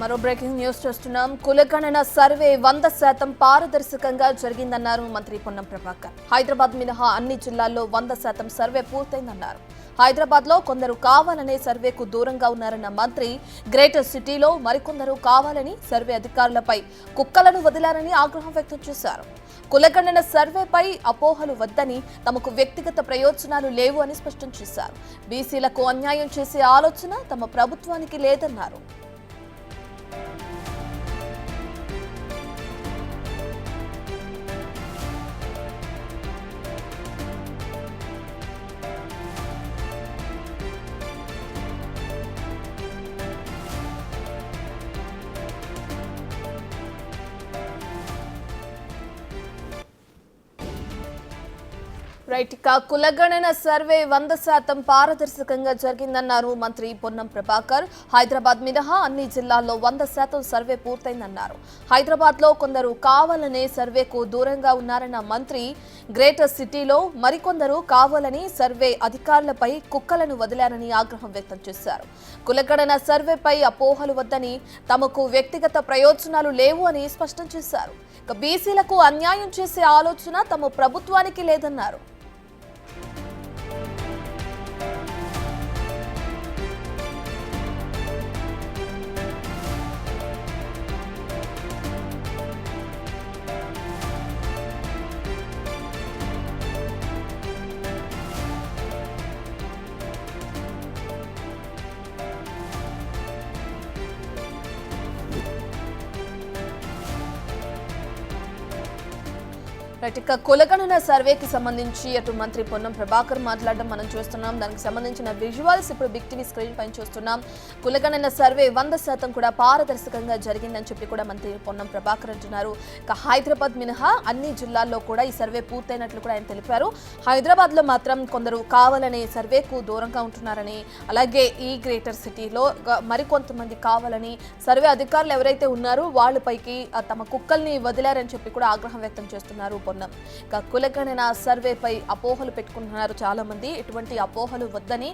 మరో breaking news చూస్తున్నాం. కులగణన సర్వే 100% పారదర్శకంగా జరిగిందన్నారు మంత్రి పొన్నం ప్రభాకర్. హైదరాబాద్ మినహా అన్ని జిల్లాల్లో 100% సర్వే పూర్తయిందన్నారు. హైదరాబాద్ లో కొందరు కావాలనే సర్వేకు దూరంగా ఉన్నారన్న మంత్రి, గ్రేటర్ సిటీలో మరికొందరు కావాలని సర్వే అధికారులపై కుక్కలను వదిలారని ఆగ్రహం వ్యక్తం చేశారు. కులగణన సర్వేపై అపోహలు వద్దని, తమకు వ్యక్తిగత ప్రయోజనాలు లేవు అని స్పష్టం చేశారు. బీసీలకు అన్యాయం చేసే ఆలోచన తమ ప్రభుత్వానికి లేదన్నారు. కులగణన సర్వే 100% పారదర్శకంగా జరిగిందన్నారు మంత్రి పొన్నం ప్రభాకర్. హైదరాబాద్ మినహా అన్ని జిల్లాల్లో 100% సర్వే పూర్తయిందన్నారు. హైదరాబాద్ లో కొందరు కావాలనే సర్వేకు దూరంగా ఉన్నారన్న మంత్రి, గ్రేటర్ సిటీలో మరికొందరు కావాలని సర్వే అధికారులపై కుక్కలను వదిలారని ఆగ్రహం వ్యక్తం చేశారు. కులగణన సర్వేపై అపోహలు వద్దని, తమకు వ్యక్తిగత ప్రయోజనాలు లేవు అని స్పష్టం చేశారు. బీసీలకు అన్యాయం చేసే ఆలోచన తమ ప్రభుత్వానికి లేదన్నారు. కులగణన సర్వేకి సంబంధించి అటు మంత్రి పొన్నం ప్రభాకర్ మాట్లాడడం మనం చూస్తున్నాం. దానికి సంబంధించిన విజువల్స్ ఇప్పుడు బిగ్ టీవీ స్క్రీన్ పైన చూస్తున్నాం. కులగణన సర్వే 100% కూడా పారదర్శకంగా జరిగిందని చెప్పి కూడా మంత్రి పొన్నం ప్రభాకర్ అంటున్నారు. హైదరాబాద్ మినహా అన్ని జిల్లాల్లో కూడా ఈ సర్వే పూర్తయినట్లు కూడా ఆయన తెలిపారు. హైదరాబాద్ లో మాత్రం కొందరు కావాలనే సర్వేకు దూరంగా ఉంటున్నారని, అలాగే ఈ గ్రేటర్ సిటీలో మరికొంతమంది కావాలని సర్వే అధికారులు ఎవరైతే ఉన్నారో వాళ్ళపైకి తమ కుక్కల్ని వదిలారని చెప్పి కూడా ఆగ్రహం వ్యక్తం చేస్తున్నారు పొన్నం. కులగణన సర్వేపై అపోహలు పెట్టుకుంటున్నారు చాలా మంది. ఎటువంటి అపోహలు వద్దని,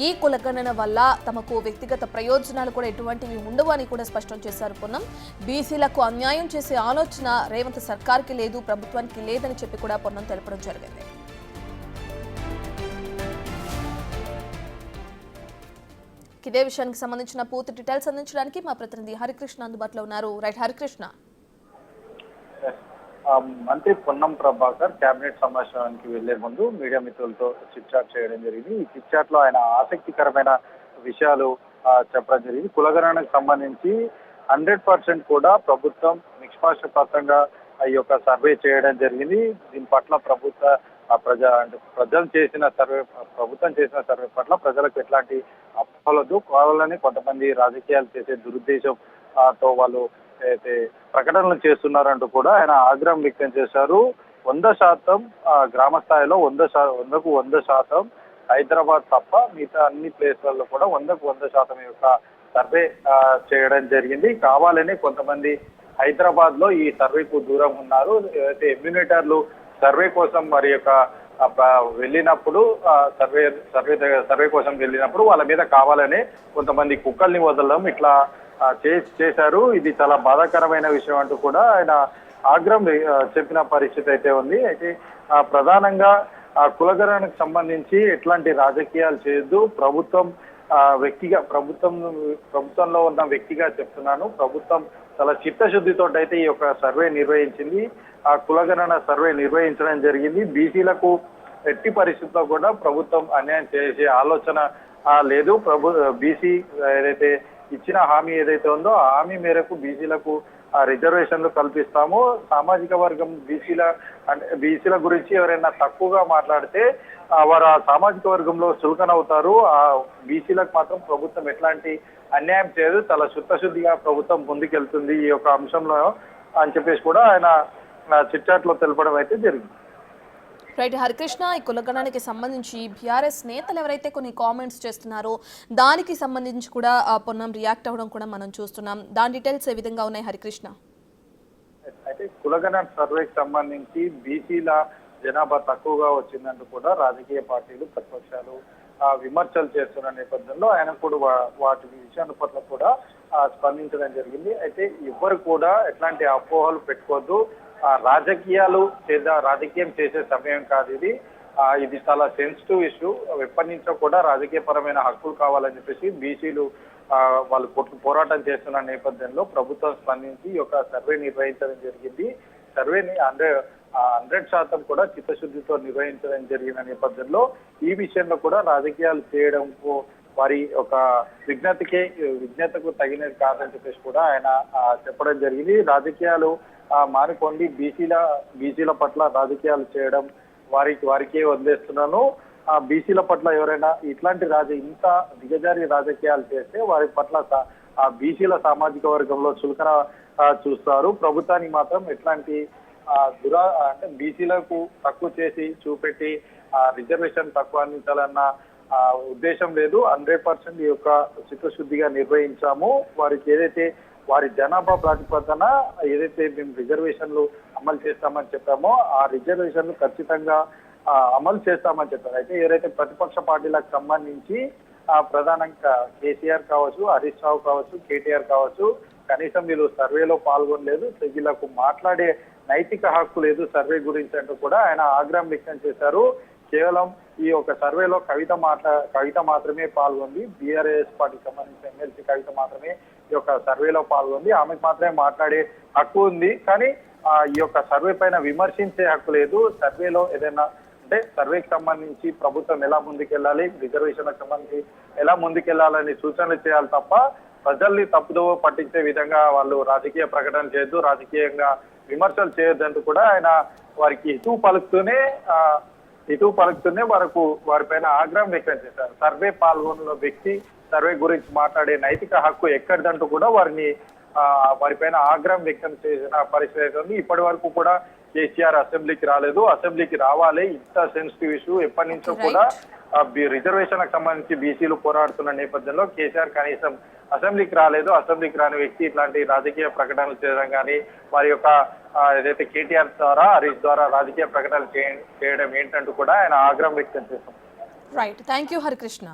ఈ కులగణన వల్ల తమకు వ్యక్తిగత ప్రయోజనాలు కూడా ఎటువంటివి ఉండవు అని కూడా స్పష్టం చేశారు పొన్నం. బీసీలకు అన్యాయం చేసే ఆలోచన రేవంత్ సర్కార్కి లేదు, ప్రభుత్వానికి లేదని చెప్పి కూడా పొన్నం తెలపడం జరిగింది. ఇదే విషయానికి సంబంధించిన పూర్తి డీటెయిల్స్ అందించడానికి మా ప్రతినిధి హరికృష్ణ అందుబాటులో ఉన్నారు. రైట్ హరికృష్ణ. మంత్రి పొన్నం ప్రభాకర్ కేబినెట్ సమావేశానికి వెళ్లే ముందు మీడియా మిత్రులతో చిట్చాట్ చేయడం జరిగింది. ఈ చిట్చాట్ లో ఆయన ఆసక్తికరమైన విషయాలు చెప్పడం జరిగింది. కులగణనకు సంబంధించి 100% కూడా ప్రభుత్వం నిష్పాక్షపాతంగా ఈ యొక్క సర్వే చేయడం జరిగింది. దీని పట్ల ప్రభుత్వం చేసిన సర్వే పట్ల ప్రజలకు ఎట్లాంటి అపోహలదు, కావాలని కొంతమంది రాజకీయాలు చేసే దురుద్దేశంతో వాళ్ళు అయితే ప్రకటనలు చేస్తున్నారంటూ కూడా ఆయన ఆగ్రహం వ్యక్తం చేశారు. 100% గ్రామ స్థాయిలో 100% హైదరాబాద్ తప్ప మిగతా అన్ని ప్లేస్లలో కూడా 100% యొక్క సర్వే చేయడం జరిగింది. కావాలని కొంతమంది హైదరాబాద్ లో ఈ సర్వేకు దూరం ఉన్నారు. ఏదైతే ఎమ్యూనిటర్లు సర్వే కోసం మరి యొక్క వెళ్ళినప్పుడు సర్వే కోసం వెళ్ళినప్పుడు వాళ్ళ మీద కావాలని కొంతమంది కుక్కల్ని వదలడం ఇట్లా చేశారు. ఇది చాలా బాధాకరమైన విషయం అంటూ కూడా ఆయన ఆగ్రహం చెప్పిన పరిస్థితి అయితే ఉంది. అయితే ప్రధానంగా కులగణనకు సంబంధించి ఎట్లాంటి రాజకీయాలు చేయొద్దు, ప్రభుత్వంలో ఉన్న వ్యక్తిగా చెప్తున్నాను, ప్రభుత్వం చాలా చిత్తశుద్ధితో అయితే ఈ యొక్క సర్వే నిర్వహించింది. ఆ కులగణన సర్వే నిర్వహించడం జరిగింది. బీసీలకు ఎట్టి పరిస్థితుల్లో కూడా ప్రభుత్వం అన్యాయం చేసే ఆలోచన లేదు. బీసీ ఏదైతే ఇచ్చిన హామీ ఏదైతే ఉందో ఆ హామీ మేరకు బీసీలకు రిజర్వేషన్లు కల్పిస్తాము. సామాజిక వర్గం బీసీల గురించి ఎవరైనా తక్కువగా మాట్లాడితే వారు ఆ సామాజిక వర్గంలో చులకనవుతారు. ఆ బీసీలకు మాత్రం ప్రభుత్వం ఎట్లాంటి అన్యాయం చేయదు, చాలా చిత్తశుద్ధిగా ప్రభుత్వం ముందుకెళ్తుంది ఈ యొక్క అంశంలో అని చెప్పేసి కూడా ఆయన చిట్చాట్ లో తెలపడం అయితే జరిగింది. రైట్ హరికృష్ణ, ఈ కులగణానికి సంబంధించి బీఆర్ఎస్ నేతలు ఎవరైతే కొన్ని కామెంట్స్ చేస్తున్నారో దానికి సంబంధించి కూడా పొన్నం రియాక్ట్ అవ్వడం కూడా మనం చూస్తున్నాం. దాని డీటెయిల్స్ ఏ విధంగా ఉన్నాయి హరికృష్ణ? అయితే కులగణన సర్వేకి సంబంధించి బీసీల జనాభా తక్కువగా వచ్చిందంటూ కూడా రాజకీయ పార్టీలు, ప్రతిపక్షాలు విమర్శలు చేస్తున్న నేపథ్యంలో ఆయన కూడా వాటి విషయాల పట్ల కూడా స్పందించడం జరిగింది. అయితే ఎవ్వరు కూడా ఎట్లాంటి అపోహలు పెట్టుకోవద్దు. రాజకీయం చేసే సమయం కాదు ఇది. ఇది చాలా సెన్సిటివ్ ఇష్యూ. ఎప్పటి నుంచో కూడా రాజకీయపరమైన హక్కులు కావాలని చెప్పేసి బీసీలు వాళ్ళు పోరాటం చేస్తున్న నేపథ్యంలో ప్రభుత్వం స్పందించి ఈ యొక్క సర్వే నిర్వహించడం జరిగింది. సర్వేని 100% కూడా చిత్తశుద్ధితో నిర్వహించడం జరిగిన నేపథ్యంలో ఈ విషయంలో కూడా రాజకీయాలు చేయడం వారి ఒక విజ్ఞతకు తగినది కాదని చెప్పేసి కూడా ఆయన చెప్పడం జరిగింది. రాజకీయాలు మానుకోండి, బీసీల పట్ల రాజకీయాలు చేయడం వారికే వదిలేస్తున్నాను. బీసీల పట్ల ఎవరైనా ఇట్లాంటి ఇంత దిగజారి రాజకీయాలు చేస్తే వారి పట్ల బీసీల సామాజిక వర్గంలో చులకన చూస్తారు. ప్రభుత్వానికి మాత్రం ఎట్లాంటి అంటే బీసీలకు తక్కువ చేసి చూపెట్టి రిజర్వేషన్ తక్కువ అందించాలన్న ఉద్దేశం లేదు. 100% ఈ యొక్క చిత్తశుద్ధిగా నిర్వహించాము. వారికి ఏదైతే వారి జనాభా ప్రాతిపదన ఏదైతే మేము రిజర్వేషన్లు అమలు చేస్తామని చెప్పామో ఆ రిజర్వేషన్లు ఖచ్చితంగా అమలు చేస్తామని చెప్పారు. అయితే ఏదైతే ప్రతిపక్ష పార్టీలకు సంబంధించి ప్రధానంగా కేసీఆర్ కావచ్చు, హరీష్ రావు కావచ్చు, కేటీఆర్ కావచ్చు, కనీసం వీళ్ళు సర్వేలో పాల్గొనలేదు. వీళ్ళకు మాట్లాడే నైతిక హక్కు లేదు సర్వే గురించి అంటూ కూడా ఆయన ఆగ్రహం వ్యక్తం చేశారు. కేవలం ఈ యొక్క సర్వేలో కవిత మాత్రమే పాల్గొంది. బీఆర్ఎస్ పార్టీకి సంబంధించిన ఎమ్మెల్సీ కవిత మాత్రమే ఈ యొక్క సర్వేలో పాల్గొంది. ఆమెకు మాత్రమే మాట్లాడే హక్కు ఉంది. కానీ ఈ యొక్క సర్వే పైన విమర్శించే హక్కు లేదు. సర్వేలో ఏదైనా అంటే సర్వేకి సంబంధించి ప్రభుత్వం ఎలా ముందుకెళ్ళాలి, రిజర్వేషన్లకు సంబంధించి ఎలా ముందుకెళ్లాలని సూచనలు చేయాలి తప్ప ప్రజల్ని తప్పుదోవ పట్టించే విధంగా వాళ్ళు రాజకీయ ప్రకటన చేయొద్దు, రాజకీయంగా విమర్శలు చేయొద్దంటూ కూడా ఆయన వారికి హితవు పలుకుతూనే వారిపైన ఆగ్రహం వ్యక్తం చేశారు. సర్వే పాల్గొన్న వ్యక్తి సర్వే గురించి మాట్లాడే నైతిక హక్కు ఎక్కడిదంటూ కూడా వారిపైన ఆగ్రహం వ్యక్తం చేసిన పరిస్థితి ఉంది. ఇప్పటి వరకు కూడా కేసీఆర్ అసెంబ్లీకి రాలేదు. అసెంబ్లీకి రావాలి. ఇంత సెన్సిటివ్ ఇష్యూ ఎప్పటి నుంచో కూడా రిజర్వేషన్లకు సంబంధించి బీసీలు పోరాడుతున్న నేపథ్యంలో కేసీఆర్ కనీసం అసెంబ్లీకి రాలేదు. అసెంబ్లీకి రాని వ్యక్తి ఇట్లాంటి రాజకీయ ప్రకటనలు చేయడం కానీ వారి యొక్క ఏదైతే కేటీఆర్ ద్వారా హరీష్ ద్వారా రాజకీయ ప్రకటనలు చేయడం ఏంటంటూ కూడా ఆయన ఆగ్రహం వ్యక్తం చేశారు. Right, thank you Harikrishna.